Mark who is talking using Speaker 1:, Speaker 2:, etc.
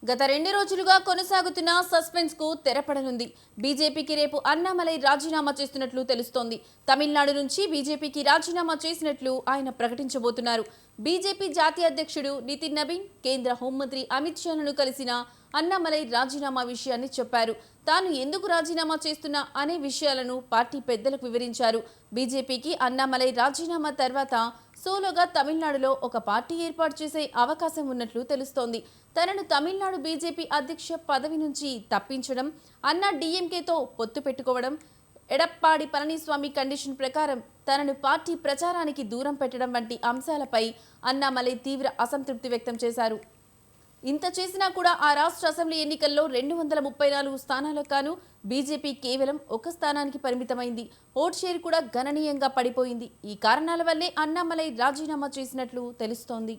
Speaker 1: గత 2 రోజులుగా కొనసాగుతున్న సస్పెన్స్ కు తెరపడనుంది. బీజేపీకి రేపు అన్నామలై రాజీనామా చేస్తున్నట్లు తెలుస్తోంది. తమిళనాడు నుంచి బీజేపీకి రాజీనామా చేసినట్లు ఆయన ప్రకటించబోతున్నారు. బీజేపీ జాతీయ అధ్యక్షుడు నితిన్ నబీన్, కేంద్ర హోంమంత్రి అమిత్ షాలను కలిసిన అన్నామలై రాజీనామా విషయాన్ని చెప్పారు. తాను ఎందుకు రాజీనామా చేస్తున్నా అనే విషయాలను పార్టీ పెద్దలకు వివరించారు. బీజేపీకి అన్నామలై రాజీనామా తర్వాత సోలోగా తమిళనాడులో ఒక పార్టీ ఏర్పాటు చేసే అవకాశం ఉన్నట్లు తెలుస్తోంది. తనను తమిళనాడు బీజేపీ అధ్యక్ష పదవి నుంచి తప్పించడం, అన్నా డీఎంకేతో పొత్తు పెట్టుకోవడం, ఎడప్పాడి పళనిస్వామి కండిషన్ ప్రకారం తనను పార్టీ ప్రచారానికి దూరం పెట్టడం వంటి అంశాలపై అన్నామలై తీవ్ర అసంతృప్తి వ్యక్తం చేశారు. ఇంత చేసినా కూడా ఆ రాష్ట్ర అసెంబ్లీ ఎన్నికల్లో 234 స్థానాలకు గాను బీజేపీ కేవలం ఒక స్థానానికి పరిమితమైంది. ఓట్ షేర్ కూడా గణనీయంగా పడిపోయింది. ఈ కారణాల వల్లే అన్నామలై రాజీనామా చేసినట్లు తెలుస్తోంది.